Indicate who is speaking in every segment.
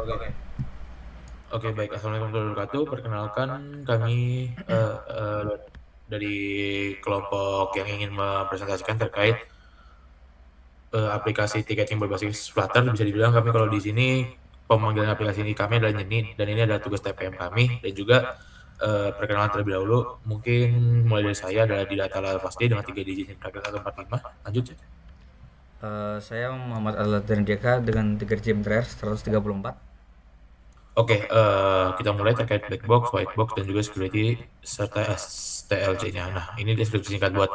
Speaker 1: Oke.
Speaker 2: Oke, baik. Assalamualaikum warahmatullahi wabarakatuh. Perkenalkan kami dari kelompok yang ingin mempresentasikan terkait aplikasi tiketing berbasis Flutter. Bisa dibilang kami kalau di sini pemanggilan aplikasi ini kami adalah Nyeni dan ini adalah tugas TPM kami dan juga perkenalan terlebih dahulu. Mungkin mulai dari saya adalah di data pasti dengan 3 digit yang terakhir 145. Lanjut ya.
Speaker 1: Saya Muhammad Al-Ladhan Diaka dengan 3 GM terakhir 134.
Speaker 2: Oke, kita mulai terkait black box, white box, dan juga security serta STLC-nya. Nah, ini deskripsi singkat buat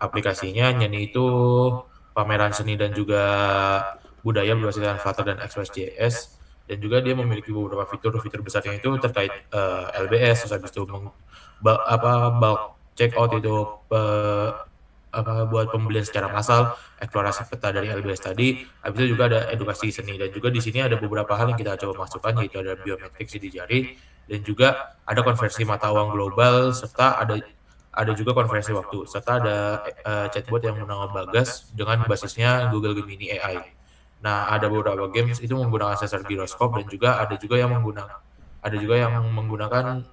Speaker 2: aplikasinya. Nyeni itu pameran seni dan juga budaya berbasis Flutter dan Express.js. Dan juga dia memiliki beberapa fitur-fitur besarnya itu terkait LBS, terus habis itu bulk checkout itu buat pembelian secara massal, eksplorasi peta dari LBS tadi, habis itu juga ada edukasi seni dan juga di sini ada beberapa hal yang kita coba masukkan yaitu ada biometrik sidik jari dan juga ada konversi mata uang global serta ada juga konversi waktu serta ada chatbot yang bernama Bagas dengan basisnya Google Gemini AI. Nah, ada beberapa games itu menggunakan sensor giroskop dan juga ada juga yang menggunakan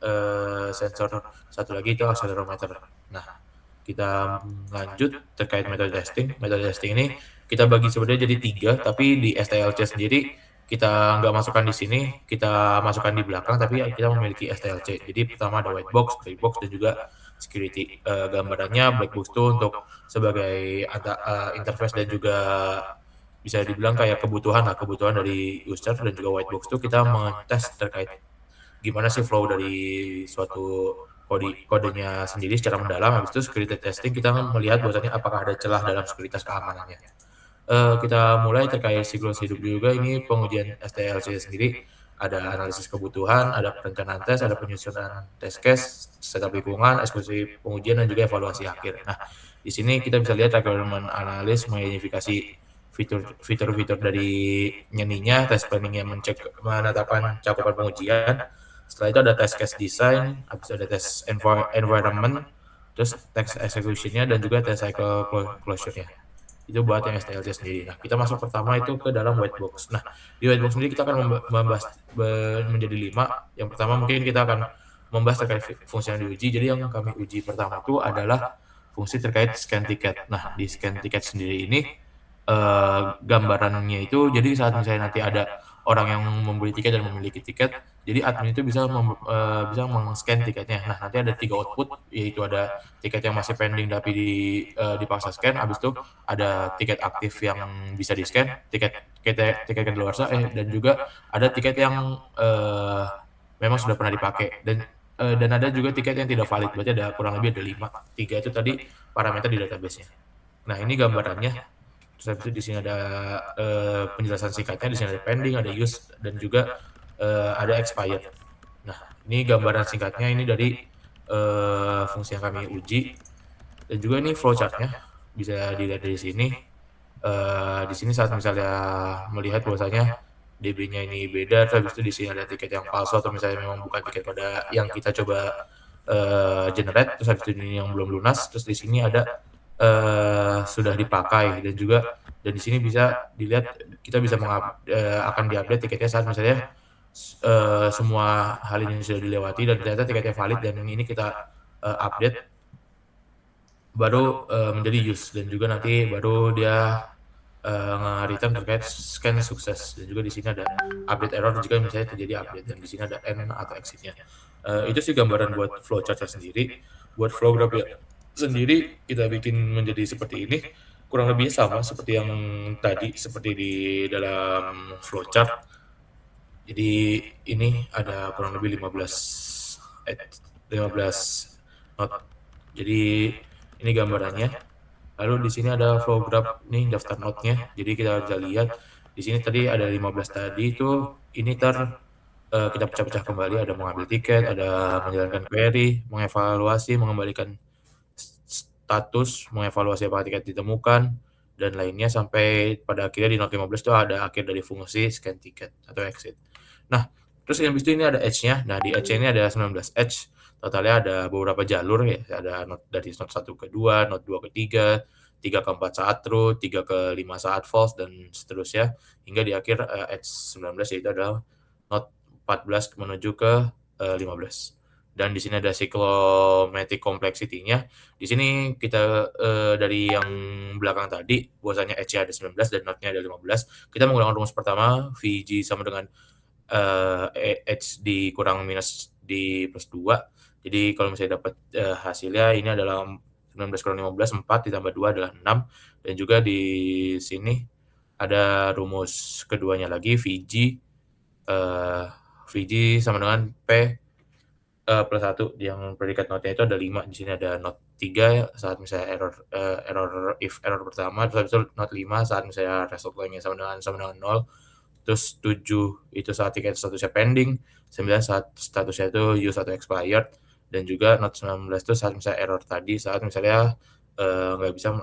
Speaker 2: sensor satu lagi itu akselerometer. Nah, kita lanjut terkait metode testing. Metode testing ini kita bagi sebenarnya jadi 3, tapi di STLC sendiri kita nggak masukkan di sini, kita masukkan di belakang, tapi kita memiliki STLC. Jadi pertama ada white box, gray box, dan juga security. Gambarannya black box itu untuk sebagai interface dan juga bisa dibilang kayak kebutuhan dari user dan juga white box itu kita mengetes terkait gimana sih flow dari suatu kodenya sendiri secara mendalam. Habis itu security testing kita melihat bahwasannya apakah ada celah dalam sekuritas keamanannya. Kita mulai terkait siklus hidup juga ini pengujian STLC sendiri ada analisis kebutuhan, ada perencanaan tes, ada penyusunan test case, setup lingkungan, eksekusi pengujian dan juga evaluasi akhir. Nah, di sini kita bisa lihat requirement analis mengidentifikasi fitur-fitur dari nyeninya, test planningnya menetapkan cakupan pengujian, setelah itu ada test case design, habis itu ada test environment, terus test execution-nya dan juga test cycle closure-nya. Itu buat yang STLC sendiri. Nah, kita masuk pertama itu ke dalam white box. Nah, di white box sendiri kita akan membahas menjadi 5. Yang pertama mungkin kita akan membahas terkait fungsi yang diuji. Jadi yang kami uji pertama itu adalah fungsi terkait scan tiket. Nah, di scan tiket sendiri ini gambarannya itu jadi saat misalnya nanti ada orang yang membeli tiket dan memiliki tiket, jadi admin itu bisa meng-scan tiketnya. Nah, nanti ada 3 output, yaitu ada tiket yang masih pending tapi dipaksa scan, habis itu ada tiket aktif yang bisa di-scan, tiket kadaluarsa, dan juga ada tiket yang memang sudah pernah dipakai dan ada juga tiket yang tidak valid. Berarti ada kurang lebih ada 5. 3 itu tadi parameter di database-nya. Nah, ini gambarannya. Terus habis itu di sini ada penjelasan singkatnya, di sini ada pending, ada use, dan juga ada expired. Nah, ini gambaran singkatnya ini dari fungsi yang kami uji dan juga ini flowchart-nya bisa dilihat dari sini. Di sini saat misalnya melihat bahwasanya DB-nya ini beda, terus habis itu di sini ada tiket yang palsu atau misalnya memang bukan tiket pada yang kita coba generate, terus habis itu ini yang belum lunas, terus di sini ada sudah dipakai dan di sini bisa dilihat kita bisa akan diupdate tiketnya saat misalnya semua hal ini sudah dilewati dan ternyata tiketnya valid dan ini kita update baru menjadi use dan juga nanti baru dia nge-return terkait scan sukses dan juga di sini ada update error jika misalnya terjadi update dan di sini ada end atau exit-nya. Itu sih gambaran buat flowchart-nya sendiri. Buat flow graph sendiri kita bikin menjadi seperti ini kurang lebih sama seperti yang tadi seperti di dalam flowchart. Jadi ini ada kurang lebih 15 not. Jadi ini gambarannya. Lalu di sini ada flow graph nih daftar node-nya. Jadi kita bisa lihat di sini tadi ada 15 tadi itu ini kita pecah-pecah kembali ada mengambil tiket, ada menjalankan query, mengevaluasi, mengembalikan status, mengevaluasi apakah tiket ditemukan dan lainnya sampai pada akhirnya di note 15 itu ada akhir dari fungsi scan tiket atau exit. Nah, terus yang itu ini ada edge-nya. Nah, di edge ini ada 19 edge. Totalnya ada beberapa jalur ya. Ada dari note 1 ke 2, note 2 ke 3, 3 ke 4 saat true, 3 ke 5 saat false dan seterusnya hingga di akhir edge 19 yaitu adalah Note 14 menuju ke 15. Dan di sini ada cyclomatic complexity-nya. Di sini kita dari yang belakang tadi, bahwasanya H-nya ada 19 dan Note-nya ada 15. Kita menggunakan rumus pertama, VG sama dengan H dikurang minus di plus 2. Jadi kalau misalnya dapat hasilnya ini adalah 19 kurang 15, 4 ditambah 2 adalah 6. Dan juga di sini ada rumus keduanya lagi, VG VG sama dengan P plus 1 yang predikat notnya itu ada 5. Di sini ada not 3 saat misalnya error pertama, terus habis itu not 5 saat misalnya result line-nya sama dengan 0. Terus 7 itu saat tiket statusnya pending, 9 saat statusnya itu use atau expired, dan juga not 19 itu saat misalnya error tadi saat misalnya nggak bisa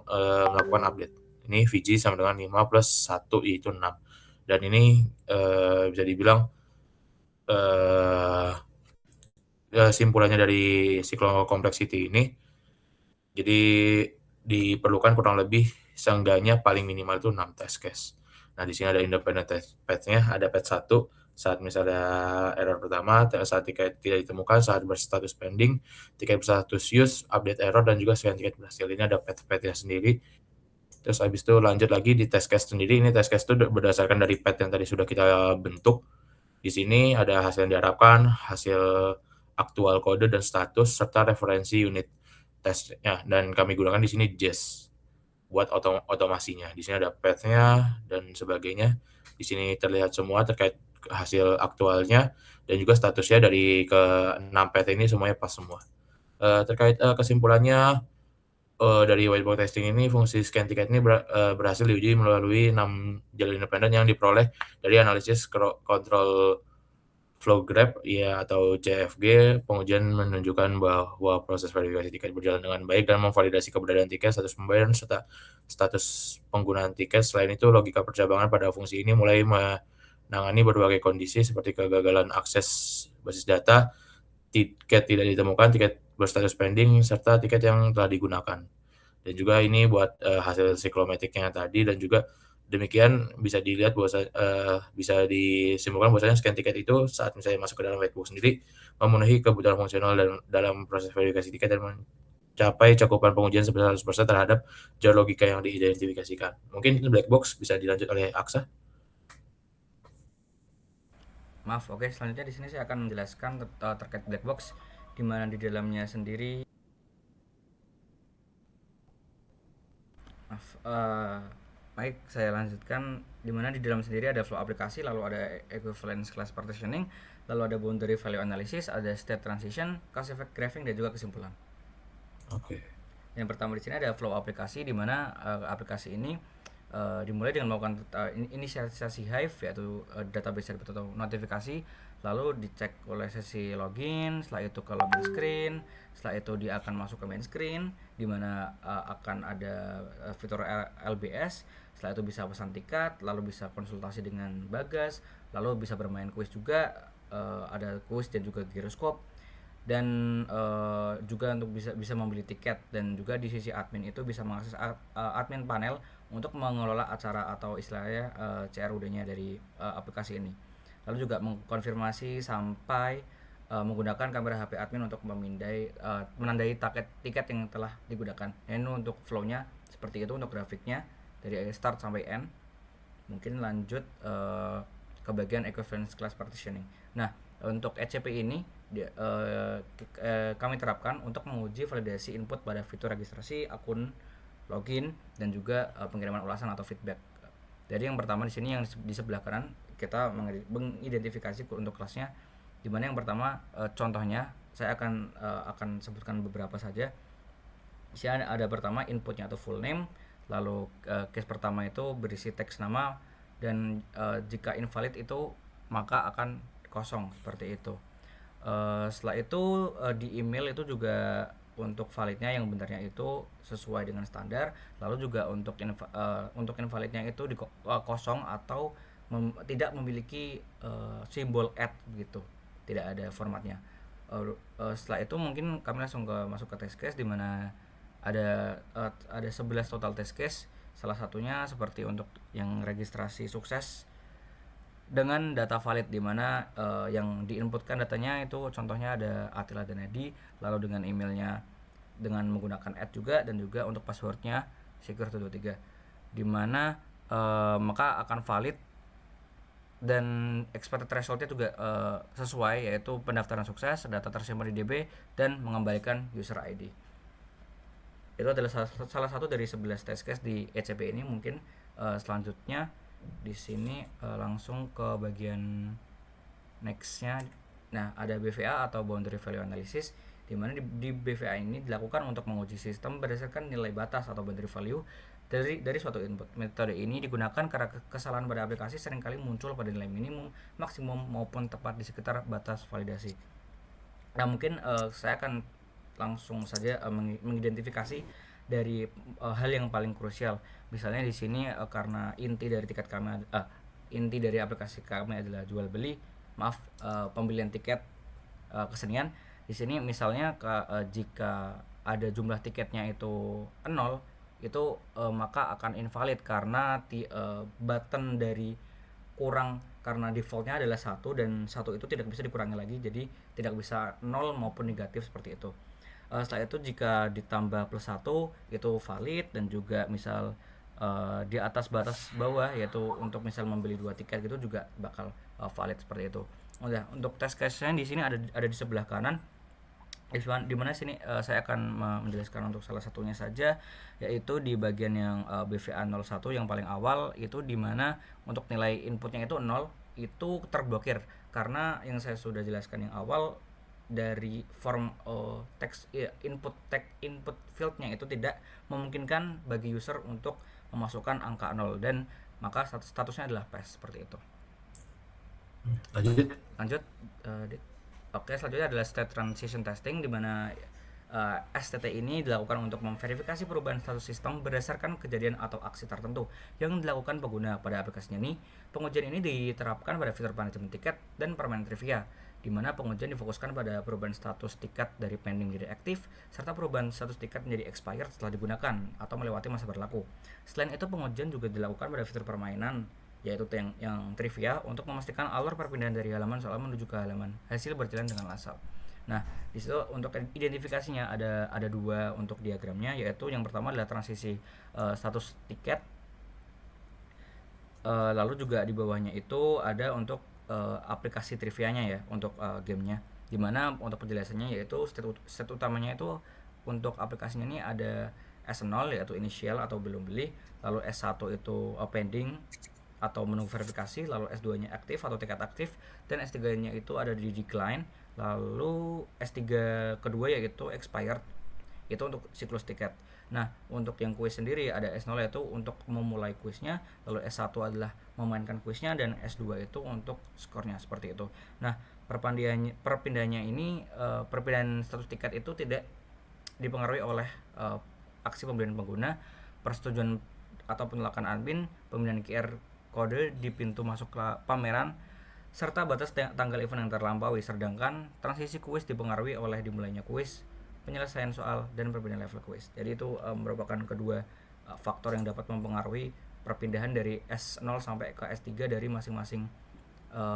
Speaker 2: melakukan update. Ini VG sama dengan 5 plus 1 yaitu 6. Dan ini bisa dibilang simpulannya dari cyclo complexity ini. Jadi diperlukan kurang lebih seenggaknya paling minimal itu 6 test case. Nah, di sini ada independent test path-nya, ada path 1 saat misalnya error pertama, saat tiket tidak ditemukan, saat berstatus pending, tiket berstatus use, update error, dan juga scan tiket berhasil. Ini ada path-nya sendiri. Terus habis itu lanjut lagi di test case sendiri. Ini test case itu berdasarkan dari path yang tadi sudah kita bentuk. Di sini ada hasil yang diharapkan, hasil aktual kode dan status, serta referensi unit tesnya. Dan kami gunakan di sini Jest buat otomasinya. Di sini ada path-nya dan sebagainya. Di sini terlihat semua terkait hasil aktualnya dan juga statusnya dari ke-6 path ini semuanya pas semua. Terkait kesimpulannya, dari whiteboard testing ini, fungsi scan tiket ini berhasil diuji melalui 6 jalur independen yang diperoleh dari analisis control flow graph ya atau CFG. Pengujian menunjukkan bahwa proses verifikasi tiket berjalan dengan baik dan memvalidasi keberadaan tiket, status pembayaran, serta status penggunaan tiket. Selain itu, logika percabangan pada fungsi ini mulai menangani berbagai kondisi seperti kegagalan akses basis data, tiket tidak ditemukan, tiket berstatus pending, serta tiket yang telah digunakan. Dan juga ini buat hasil cyclomatic-nya tadi, dan juga demikian bisa dilihat bahwa bisa disimpulkan bahwasanya scan tiket itu saat misalnya masuk ke dalam whitebox sendiri memenuhi kebutuhan fungsional dalam proses verifikasi tiket dan mencapai cakupan pengujian sebesar 100% terhadap jalur logika yang diidentifikasikan. Mungkin black box bisa dilanjut oleh Aksa.
Speaker 1: Maaf, oke. Selanjutnya di sini saya akan menjelaskan terkait black box, di mana di dalamnya sendiri, maaf, baik, saya lanjutkan. Di mana di dalam sendiri ada flow aplikasi, lalu ada equivalence class partitioning, lalu ada boundary value analysis, ada state transition, cause effect graphing, dan juga kesimpulan.
Speaker 2: Oke.
Speaker 1: Yang pertama di sini ada flow aplikasi, di mana aplikasi ini dimulai dengan melakukan inisialisasi Hive, yaitu database atau notifikasi, lalu dicek oleh sesi login, setelah itu ke login screen, setelah itu dia akan masuk ke main screen, di mana akan ada fitur LBS, setelah itu bisa pesan tiket, lalu bisa konsultasi dengan Bagas, lalu bisa bermain kuis juga, ada kuis dan juga giroskop, dan juga untuk bisa membeli tiket, dan juga di sisi admin itu bisa mengakses admin panel untuk mengelola acara atau istilahnya CRUD-nya dari aplikasi ini. Lalu juga mengkonfirmasi sampai menggunakan kamera HP admin untuk menandai tiket yang telah digunakan. Ini untuk flow-nya seperti itu untuk grafiknya dari start sampai end. Mungkin lanjut ke bagian equivalence class partitioning. Nah, untuk ECP ini kami terapkan untuk menguji validasi input pada fitur registrasi, akun, login, dan juga pengiriman ulasan atau feedback. Jadi yang pertama di sini yang di sebelah kanan kita mengidentifikasi untuk kelasnya, di mana yang pertama contohnya saya akan sebutkan beberapa saja. Di sini ada pertama inputnya atau full name, lalu case pertama itu berisi teks nama, dan jika invalid itu maka akan kosong seperti itu. Setelah itu di email itu juga untuk validnya yang benarnya itu sesuai dengan standar, lalu juga untuk invalidnya itu kosong atau tidak memiliki simbol at gitu, tidak ada formatnya. Setelah itu mungkin kami langsung masuk ke test case, di mana ada 11 total test case. Salah satunya seperti untuk yang registrasi sukses, dengan data valid, di mana yang diinputkan datanya itu contohnya ada Atila dan Edi, lalu dengan emailnya dengan menggunakan juga, dan juga untuk passwordnya secure123, di mana maka akan valid dan expected resultnya juga sesuai, yaitu pendaftaran sukses, data tersimpan di DB, dan mengembalikan user ID. Itu adalah salah satu dari 11 test case di ECP ini. Mungkin selanjutnya di sini langsung ke bagian nextnya. Nah, ada BVA atau Boundary Value Analysis, di mana di BVA ini dilakukan untuk menguji sistem berdasarkan nilai batas atau boundary value dari suatu input. Metode ini digunakan karena kesalahan pada aplikasi seringkali muncul pada nilai minimum, maksimum, maupun tepat di sekitar batas validasi. Nah, mungkin saya akan langsung saja mengidentifikasi dari hal yang paling krusial. Misalnya di sini karena inti dari aplikasi kami adalah jual beli, pembelian tiket kesenian. Di sini misalnya jika ada jumlah tiketnya itu 0, itu maka akan invalid karena button dari kurang, karena defaultnya adalah 1 dan 1 itu tidak bisa dikurangi lagi, jadi tidak bisa 0 maupun negatif seperti itu. Setelah itu jika ditambah plus 1 itu valid, dan juga misal di atas batas bawah, yaitu untuk misal membeli 2 tiket gitu juga bakal valid seperti itu. Udah, untuk test case-nya di sini ada di sebelah kanan, di mana sini saya akan menjelaskan untuk salah satunya saja, yaitu di bagian yang BVA 01 yang paling awal, itu di mana untuk nilai inputnya itu 0, itu terblokir karena yang saya sudah jelaskan yang awal, dari form text input fieldnya itu tidak memungkinkan bagi user untuk memasukkan angka 0, dan maka statusnya adalah pass seperti itu. Lanjut. Oke, selanjutnya adalah state transition testing, di mana STT ini dilakukan untuk memverifikasi perubahan status sistem berdasarkan kejadian atau aksi tertentu yang dilakukan pengguna pada aplikasinya ini. Pengujian ini diterapkan pada fitur manajemen tiket dan permainan trivia, di mana pengujian difokuskan pada perubahan status tiket dari pending menjadi aktif, serta perubahan status tiket menjadi expired setelah digunakan atau melewati masa berlaku. Selain itu, pengujian juga dilakukan pada fitur permainan, yaitu yang trivia, untuk memastikan alur perpindahan dari halaman soal menuju ke halaman hasil berjalan dengan lancar. Nah, di situ untuk identifikasinya ada 2 untuk diagramnya, yaitu yang pertama adalah transisi status tiket, lalu juga di bawahnya itu ada untuk aplikasi trivianya ya, untuk gamenya, dimana untuk penjelasannya yaitu state utamanya itu untuk aplikasinya ini ada S0 yaitu initial atau belum beli, lalu S1 itu pending atau menunggu verifikasi, lalu S2 nya aktif atau tiket aktif, dan S3 nya itu ada di decline, lalu S3 kedua yaitu expired, itu untuk siklus tiket. Nah, untuk yang kuis sendiri ada S0 yaitu untuk memulai kuisnya, lalu S1 adalah memainkan kuisnya, dan S2 itu untuk skornya, seperti itu. Nah, perpindahannya ini perpindahan status tiket itu tidak dipengaruhi oleh aksi pembelian pengguna, persetujuan atau penolakan admin, pembelian QR kode di pintu masuk pameran, serta batas tanggal event yang terlampaui. Sedangkan transisi kuis dipengaruhi oleh dimulainya kuis, penyelesaian soal, dan perbedaan level kuis. Jadi itu merupakan kedua faktor yang dapat mempengaruhi perpindahan dari S0 sampai ke S3 dari masing-masing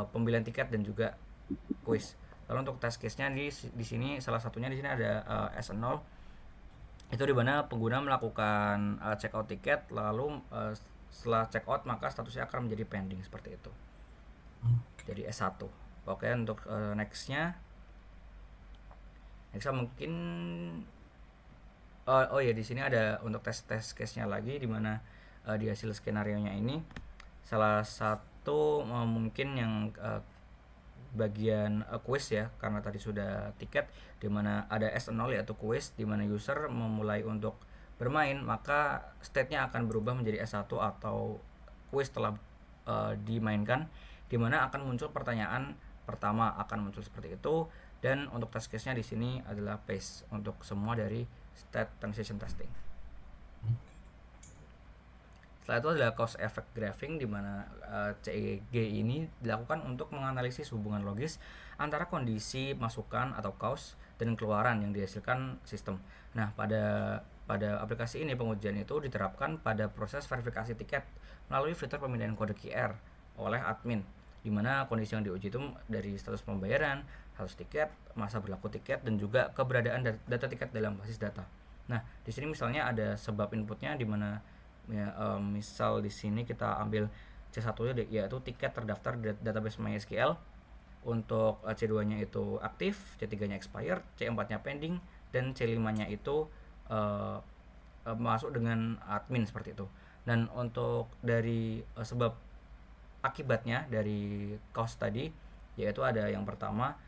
Speaker 1: pembelian tiket dan juga kuis. Lalu untuk test case-nya di sini salah satunya di sini ada S0, itu di mana pengguna melakukan check out tiket, lalu setelah check out maka statusnya akan menjadi pending seperti itu. Jadi S1. Oke, untuk nextnya mungkin oh ya, di sini ada untuk tes case-nya lagi, di mana di hasil skenario-nya ini salah satu mungkin yang bagian quiz ya, karena tadi sudah tiket, di mana ada S0 yaitu quiz, di mana user memulai untuk bermain, maka state-nya akan berubah menjadi S1 atau quiz telah dimainkan, di mana akan muncul pertanyaan pertama akan muncul seperti itu. Dan untuk test case-nya di sini adalah pass untuk semua dari state transition testing. Setelah itu adalah cause effect graphing, di mana CEG ini dilakukan untuk menganalisis hubungan logis antara kondisi masukan atau cause dan keluaran yang dihasilkan sistem. Nah, pada aplikasi ini pengujian itu diterapkan pada proses verifikasi tiket melalui fitur pemindahan kode QR oleh admin, di mana kondisi yang diuji itu dari status pembayaran, status tiket, masa berlaku tiket, dan juga keberadaan data tiket dalam basis data. Nah, di sini misalnya ada sebab inputnya di mana ya, misal di sini kita ambil C1 yaitu tiket terdaftar di database MySQL, untuk C2-nya itu aktif, C3-nya expired, C4-nya pending, dan C5-nya itu masuk dengan admin seperti itu. Dan untuk dari sebab akibatnya dari cause tadi, yaitu ada yang pertama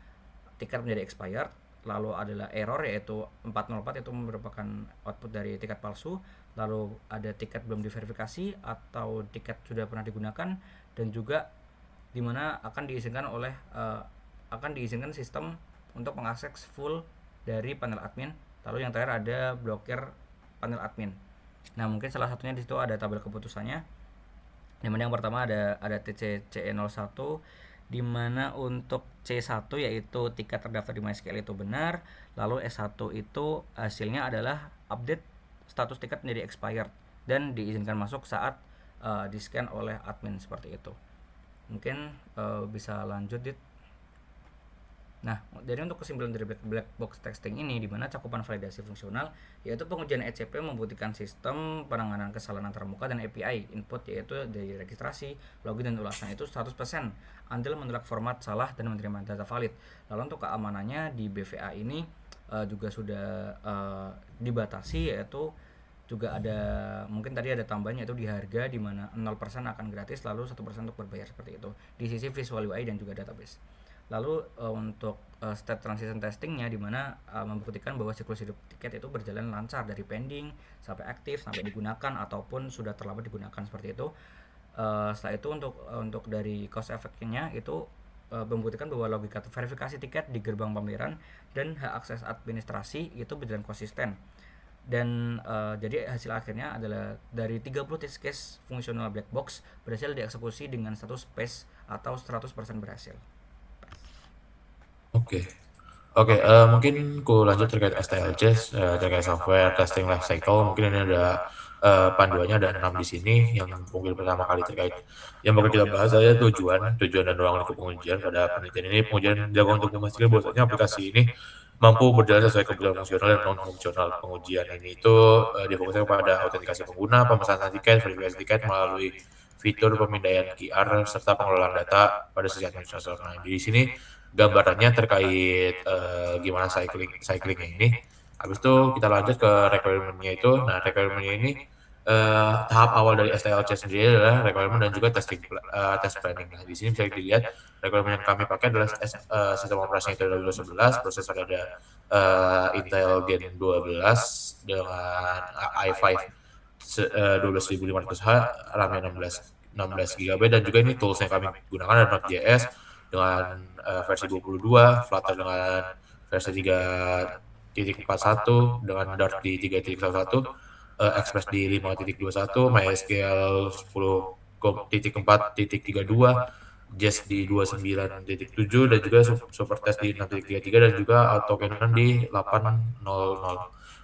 Speaker 1: tiket menjadi expired, lalu adalah error yaitu 404, itu merupakan output dari tiket palsu, lalu ada tiket belum diverifikasi atau tiket sudah pernah digunakan, dan juga dimana akan diizinkan sistem untuk mengakses full dari panel admin. Lalu yang terakhir ada blokir panel admin. Nah, mungkin salah satunya di situ ada tabel keputusannya. Dimana yang pertama ada TC CE01, dimana untuk C1 yaitu tiket terdaftar di MySQL itu benar, lalu S1 itu hasilnya adalah update status tiket menjadi expired dan diizinkan masuk saat di scan oleh admin seperti itu. Mungkin bisa lanjut, Dit. Nah, jadi untuk kesimpulan dari black box testing ini, di mana cakupan validasi fungsional yaitu pengujian ECP membuktikan sistem penanganan kesalahan antarmuka dan API input yaitu dari registrasi, login, dan ulasan itu 100% until menolak format salah dan menerima data valid. Lalu untuk keamanannya di BVA ini juga sudah dibatasi, yaitu juga ada mungkin tadi ada tambahannya itu di harga, di mana 0% akan gratis lalu 1% untuk berbayar seperti itu di sisi visual UI dan juga database. Lalu untuk step transition testingnya, di mana membuktikan bahwa siklus hidup tiket itu berjalan lancar dari pending sampai aktif sampai digunakan ataupun sudah terlambat digunakan seperti itu. Setelah itu untuk dari cost effect-nya itu membuktikan bahwa logika verifikasi tiket di gerbang pembayaran dan hak akses administrasi itu berjalan konsisten. Dan jadi hasil akhirnya adalah dari 30 test case fungsional black box berhasil dieksekusi dengan status pass atau 100% berhasil.
Speaker 2: Oke. Oke, mungkin ku lanjut terkait STLC, terkait software testing life cycle. Mungkin ini ada panduannya, ada 6 di sini. Yang mungkin pertama kali terkait yang bakal kita bahas adalah tujuan dan ruang lingkup pengujian. Pada penelitian ini, pengujian dilakukan untuk memastikan bahwasanya aplikasi ini mampu berjalan sesuai kebutuhan fungsional dan non fungsional. Pengujian ini itu difokuskan pada autentikasi pengguna, pemesanan tiket, verifikasi tiket melalui fitur pemindaian QR serta pengelolaan data pada sisi administrator. Nah, di sini gambarannya terkait gimana cyclingnya ini. Habis itu kita lanjut ke requirement-nya itu. Nah, requirement-nya ini tahap awal dari STLC sendiri adalah requirement dan juga test planning. Nah, di sini bisa dilihat requirement yang kami pakai adalah sistem operasinya itu adalah Windows 11, prosesor ada Intel Gen 12 dengan i5 12500H, RAM-nya 16 GB, dan juga ini tools yang kami gunakan adalah Node.js dengan versi 22, Flutter dengan versi 3.41, dengan Dart di 3.11, Express di 5.21, MySQL 10.4.32, Jest di 29.7, dan juga Supertest di 6.33, dan juga AutoCannon di 8.00.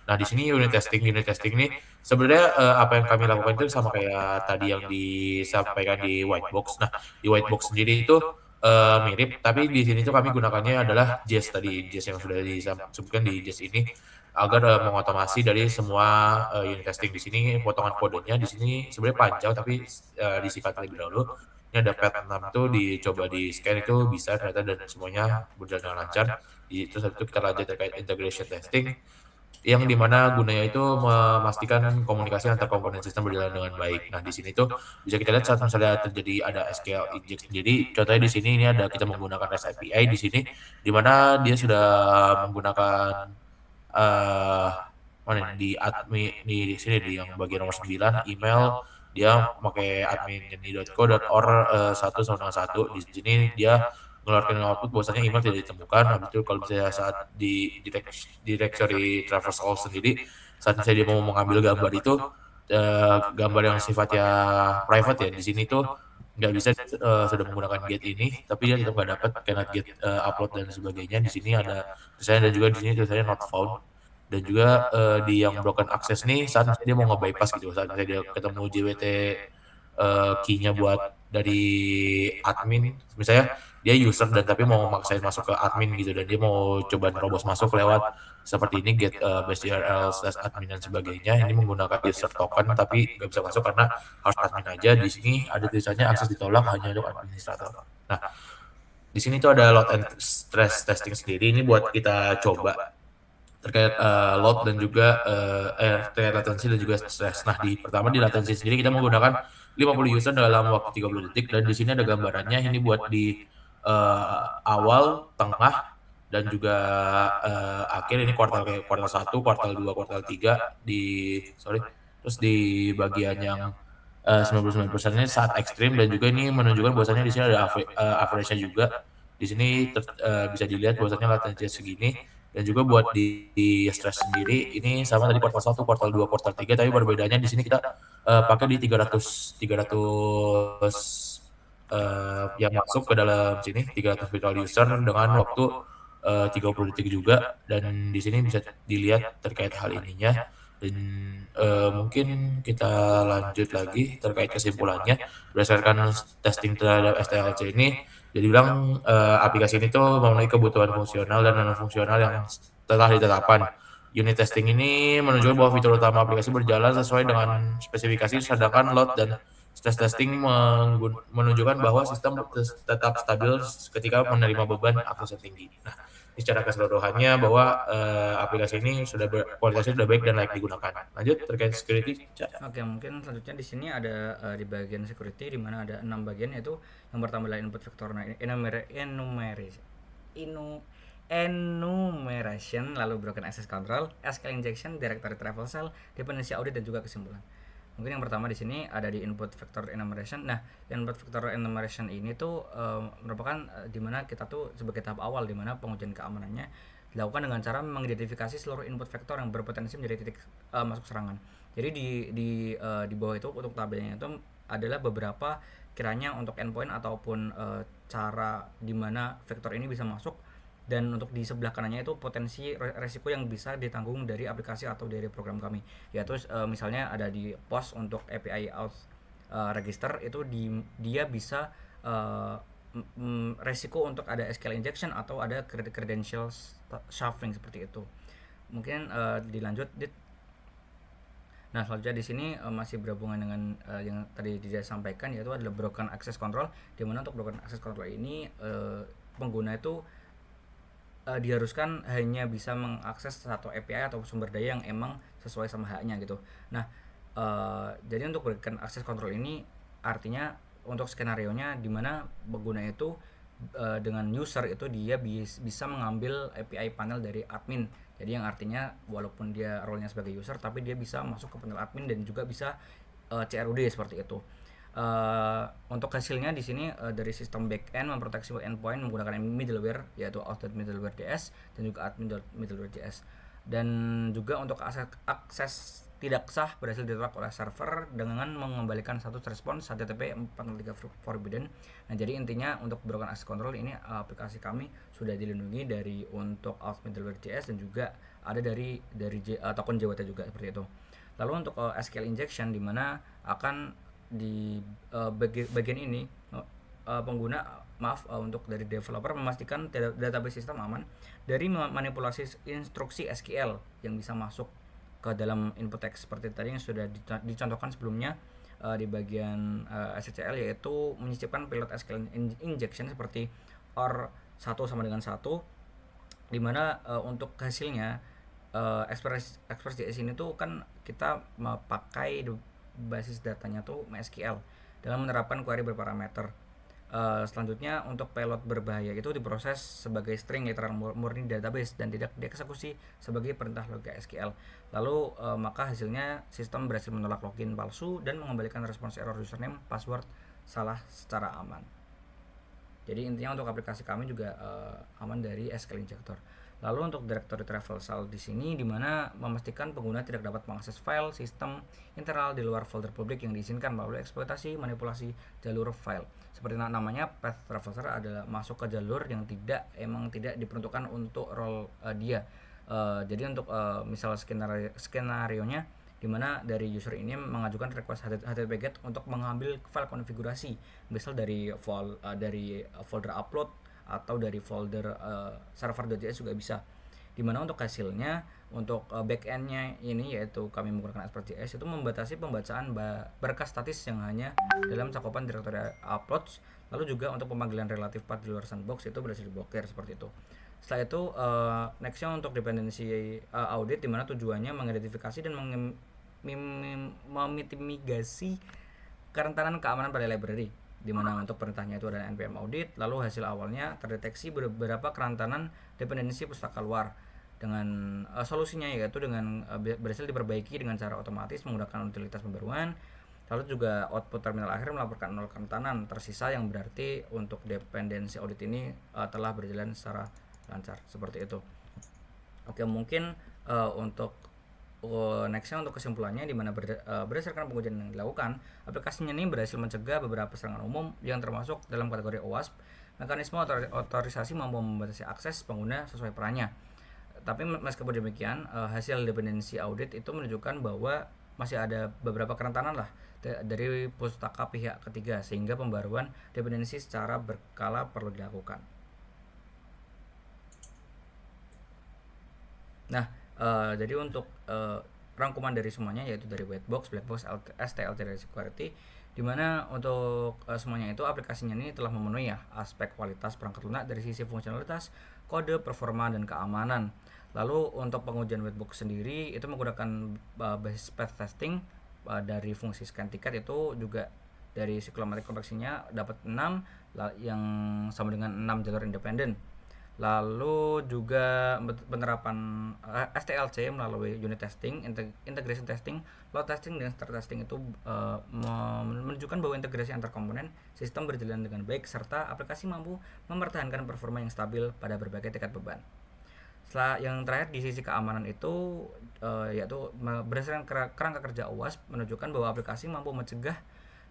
Speaker 2: Nah, di sini unit testing ini sebenarnya apa yang kami lakukan itu sama kayak tadi yang disampaikan di whitebox. Nah, di whitebox sendiri itu mirip, tapi di sini tuh kami gunakannya adalah Jest yang sudah disebutkan di Jest ini agar mengotomasi dari semua unit testing. Di sini potongan kodenya di sini sebenarnya panjang, tapi disingkat terlebih dahulu. Ini ada pet 6 tuh, dicoba di scan itu bisa ternyata dan semuanya berjalan dengan lancar. Terus habis itu kita lanjut terkait integration testing, yang dimana gunanya itu memastikan komunikasi antar komponen sistem berjalan dengan baik. Nah, di sini tuh bisa kita lihat saat misalnya terjadi ada SQL inject sendiri. Contohnya di sini ini ada kita menggunakan REST API di sini, dimana dia sudah menggunakan mana di admin di sini di yang bagian nomor 9 email, dia pakai admin.co.or 1/1. Di sini dia mengeluarkan output bahwasanya email tidak ditemukan. Habis itu kalau misalnya saat di directory traverse all sendiri, saat misalnya dia mau mengambil gambar itu gambar yang sifatnya private ya, di sini tuh nggak bisa sudah menggunakan get ini, tapi dia tetap nggak dapat karena get upload dan sebagainya. Di sini ada tulisannya, dan juga di sini tulisannya not found. Dan juga di yang broken access nih, saat misalnya dia mau nge-bypass gitu, saat misalnya dia ketemu JWT key-nya buat dari admin, misalnya dia user dan tapi mau maksain masuk ke admin gitu dan dia mau coba nerobos masuk lewat seperti ini get base URL slash admin dan sebagainya. Ini menggunakan user token tapi nggak bisa masuk karena harus admin aja. Di sini ada tulisannya akses ditolak hanya untuk administrator. Nah, di sini tuh ada load and stress testing sendiri. Ini buat kita coba terkait load dan juga terkait latensi dan juga stress. Nah, pertama di latensi sendiri kita menggunakan 50 user dalam waktu 30 detik dan di sini ada gambarannya ini buat di awal, tengah dan juga akhir ini kuartal kayak kuartal 1, kuartal 2, kuartal 3 di sorry. Terus di bagian yang 99% ini saat ekstrim dan juga ini menunjukkan bahwasannya di sini ada average-nya juga. Di sini bisa dilihat bahwasannya latensinya segini dan juga buat di stress sendiri ini sama tadi kuartal 1, kuartal 2, kuartal 3 tapi perbedaannya di sini kita pakai di 300 yang masuk ke dalam sini 300 virtual user dengan waktu 30 detik juga dan di sini bisa dilihat terkait hal ininya dan mungkin kita lanjut lagi terkait kesimpulannya berdasarkan testing terhadap STLC ini jadi bilang aplikasi ini tuh memenuhi kebutuhan fungsional dan non fungsional yang telah ditetapkan. Unit testing ini menunjukkan bahwa fitur utama aplikasi berjalan sesuai dengan spesifikasi, sedangkan load dan stress testing menunjukkan bahwa sistem tetap stabil ketika menerima beban akses yang tinggi. Nah, ini secara keseluruhannya bahwa aplikasi ini kualitasnya sudah baik dan layak digunakan. Lanjut terkait security.
Speaker 1: Oke, mungkin selanjutnya di sini ada di bagian security di mana ada 6 bagian, yaitu yang pertama adalah input vector enumeration, lalu broken access control, SQL injection, directory traversal, dependency audit, dan juga kesimpulan. Mungkin yang pertama di sini ada di input vector enumeration. Nah, input vector enumeration ini tuh merupakan di mana kita tuh sebagai tahap awal di mana pengujian keamanannya dilakukan dengan cara mengidentifikasi seluruh input vektor yang berpotensi menjadi titik masuk serangan. Jadi di bawah itu untuk tabelnya itu adalah beberapa kiranya untuk endpoint ataupun cara di mana vektor ini bisa masuk, dan untuk di sebelah kanannya itu potensi resiko yang bisa ditanggung dari aplikasi atau dari program kami, yaitu misalnya ada di post untuk API auth register itu dia bisa resiko untuk ada SQL injection atau ada credential shuffling seperti itu. Mungkin dilanjut dit. Nah, selanjutnya di sini masih berhubungan dengan yang tadi dia sampaikan, yaitu adalah broken access control, di mana untuk broken access control ini pengguna itu diharuskan hanya bisa mengakses satu API atau sumber daya yang emang sesuai sama haknya gitu. Nah, jadi untuk broken access control ini artinya untuk skenario-nya di mana pengguna itu dengan user itu dia bisa mengambil API panel dari admin. Jadi yang artinya walaupun dia role-nya sebagai user tapi dia bisa masuk ke panel admin dan juga bisa CRUD seperti itu. Untuk hasilnya di sini dari sistem backend memproteksi endpoint menggunakan middleware yaitu auth.middleware.js dan juga admin.middleware.js, dan juga untuk akses tidak sah berhasil ditolak oleh server dengan mengembalikan status response HTTP 403 forbidden. Nah, jadi intinya untuk broken access control ini aplikasi kami sudah dilindungi dari untuk auth.middleware.js dan juga ada dari token JWT juga seperti itu. Lalu untuk SQL injection di mana akan di bagian ini pengguna untuk dari developer memastikan database sistem aman dari manipulasi instruksi SQL yang bisa masuk ke dalam input text seperti tadi yang sudah dicontohkan sebelumnya di bagian SQL, yaitu menyisipkan pilot SQL injection seperti OR 1 sama dengan 1, di mana untuk hasilnya Express.js ini tuh kan kita memakai basis datanya tuh MySQL dalam menerapkan query berparameter. Selanjutnya untuk payload berbahaya itu diproses sebagai string literal murni database dan tidak dieksekusi sebagai perintah logika SQL. Lalu maka hasilnya sistem berhasil menolak login palsu dan mengembalikan respons error username password salah secara aman. Jadi intinya untuk aplikasi kami juga aman dari SQL injector. Lalu untuk directory traversal di sini dimana memastikan pengguna tidak dapat mengakses file sistem internal di luar folder publik yang diizinkan melalui eksploitasi manipulasi jalur file. Seperti namanya, path traversal adalah masuk ke jalur yang tidak diperuntukkan untuk role dia. Jadi untuk misal skenario nya di mana dari user ini mengajukan request HTTP GET untuk mengambil file konfigurasi, misal dari folder upload atau dari folder server.js juga bisa. Dimana untuk hasilnya, untuk backendnya ini yaitu kami menggunakan Express.js itu membatasi pembacaan berkas statis yang hanya dalam cakupan direktori uploads. Lalu juga untuk pemanggilan relatif path di luar sandbox itu berhasil diblokir seperti itu. Setelah itu nextnya untuk dependency audit, dimana tujuannya mengidentifikasi dan memitigasi kerentanan keamanan pada library, di mana untuk perintahnya itu adalah npm audit. Lalu hasil awalnya terdeteksi beberapa kerentanan dependensi pustaka luar dengan solusinya yaitu dengan berhasil diperbaiki dengan cara otomatis menggunakan utilitas pembaruan. Lalu juga output terminal akhir melaporkan 0 kerentanan tersisa, yang berarti untuk dependensi audit ini telah berjalan secara lancar seperti itu. Oke, mungkin untuk nextnya untuk kesimpulannya, di mana berdasarkan pengujian yang dilakukan, aplikasinya ini berhasil mencegah beberapa serangan umum yang termasuk dalam kategori OWASP. Mekanisme otorisasi mampu membatasi akses pengguna sesuai perannya. Tapi meskipun demikian, hasil dependensi audit itu menunjukkan bahwa masih ada beberapa kerentanan lah dari pustaka pihak ketiga, sehingga pembaruan dependensi secara berkala perlu dilakukan. Nah, jadi untuk rangkuman dari semuanya, yaitu dari white box, black box, STLC dari security, dimana untuk semuanya itu aplikasinya ini telah memenuhi ya aspek kualitas perangkat lunak dari sisi fungsionalitas, kode, performa, dan keamanan. Lalu untuk pengujian white box sendiri itu menggunakan basis path testing dari fungsi scan tiket, itu juga dari siklomatik kompleksinya dapat 6 yang sama dengan 6 jalur independen. Lalu juga penerapan STLC melalui unit testing, integration testing, load testing, dan start testing itu menunjukkan bahwa integrasi antar komponen sistem berjalan dengan baik serta aplikasi mampu mempertahankan performa yang stabil pada berbagai tingkat beban. Setelah yang terakhir di sisi keamanan itu yaitu berdasarkan kerangka kerja OWASP menunjukkan bahwa aplikasi mampu mencegah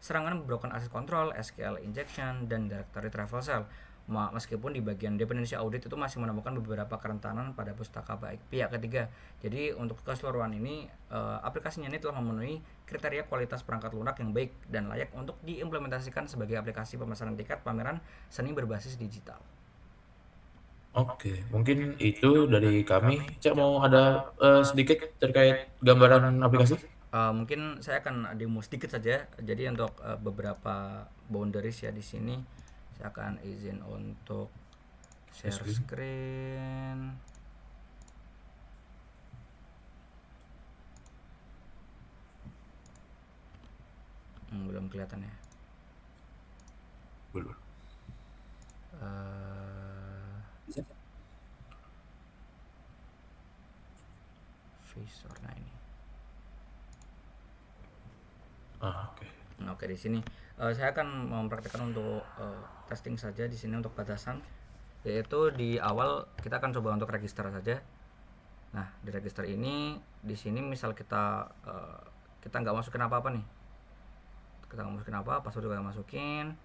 Speaker 1: serangan broken access control, SQL injection, dan directory traversal. Meskipun di bagian dependency audit itu masih menemukan beberapa kerentanan pada pustaka baik pihak ketiga. Jadi untuk keseluruhan ini aplikasinya ini telah memenuhi kriteria kualitas perangkat lunak yang baik dan layak untuk diimplementasikan sebagai aplikasi pemesanan tiket pameran seni berbasis digital.
Speaker 2: Oke, mungkin itu dari kami. Cak mau ada sedikit terkait gambaran aplikasi?
Speaker 1: Mungkin saya akan demo sedikit saja. Jadi untuk beberapa boundaries ya di sini, saya akan izin untuk share screen. Belum kelihatan ya.
Speaker 2: Belum. Bisa?
Speaker 1: Visor, nah ini.
Speaker 2: Oke.
Speaker 1: Oke, di sini saya akan mempraktikkan untuk testing saja di sini untuk batasan, yaitu di awal kita akan coba untuk register saja. Nah, di register ini di sini misal kita nggak masukin apa-apa nih, kita nggak masukin apa, password juga nggak masukin.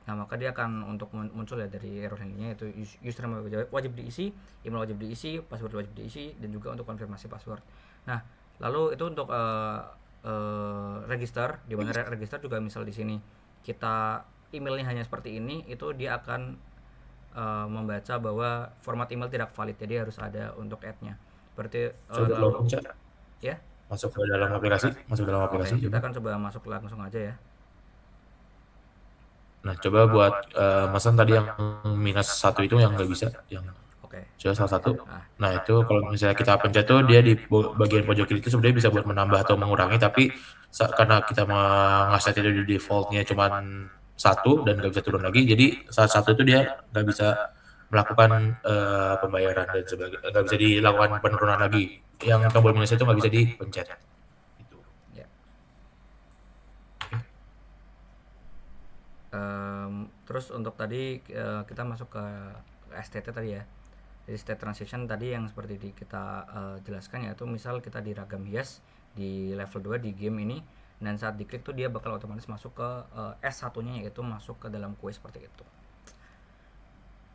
Speaker 1: Nah, maka dia akan untuk muncul ya dari error handlingnya, yaitu username wajib diisi, email wajib diisi, password wajib diisi, dan juga untuk konfirmasi password. Nah, lalu itu untuk register, di mana register juga misal di sini kita emailnya hanya seperti ini, itu dia akan membaca bahwa format email tidak valid, jadi harus ada untuk add-nya. Berarti
Speaker 2: lalu
Speaker 1: ya
Speaker 2: masuk ke dalam aplikasi,
Speaker 1: kita akan coba masuk langsung aja ya.
Speaker 2: Nah, coba buat Masan tadi yang -1 itu yang nggak bisa, yang coba salah satu. Nah, itu kalau misalnya kita pencet tuh dia di bagian pojok kiri itu sebenarnya bisa buat menambah atau mengurangi, tapi karena kita nge-set itu di defaultnya cuma 1 dan nggak bisa turun lagi, jadi saat 1 itu dia nggak bisa melakukan pembayaran dan sebagainya, nggak bisa dilakukan penurunan lagi. Yang tombol minus itu nggak bisa dipencet.
Speaker 1: Terus untuk tadi kita masuk ke STT tadi ya. Jadi state transition tadi yang seperti kita jelaskan, yaitu misal kita di ragam hias di level 2 di game ini, dan saat diklik tuh dia bakal otomatis masuk ke S1 nya, yaitu masuk ke dalam kue seperti itu.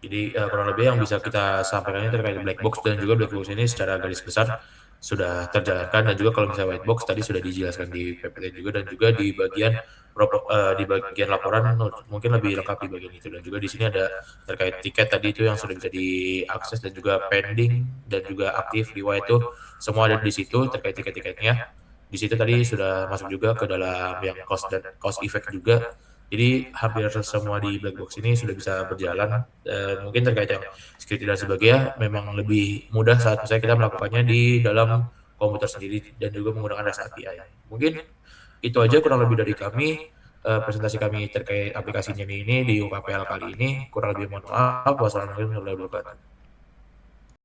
Speaker 2: Jadi kurang lebih yang bisa kita sampaikan ini terkait black box dan juga black box ini secara garis besar sudah terjalankan, dan juga kalau misalnya white box tadi sudah dijelaskan di PPT juga, dan juga di bagian di bagian laporan mungkin lebih lengkap di bagian itu, dan juga di sini ada terkait tiket tadi itu yang sudah bisa diakses, dan juga pending dan juga aktif di white itu semua ada di situ terkait tiket-tiketnya. Di situ tadi sudah masuk juga ke dalam yang cost dan cost effect juga. Jadi hampir semua di black box ini sudah bisa berjalan, dan mungkin terkait yang security dan sebagainya memang lebih mudah saat misalnya kita melakukannya di dalam komputer sendiri dan juga menggunakan REST API. Mungkin itu aja kurang lebih dari kami. Presentasi kami terkait aplikasinya ini di UKPL kali ini. Kurang lebih mohon maaf. Wassalamualaikum warahmatullahi wabarakatuh.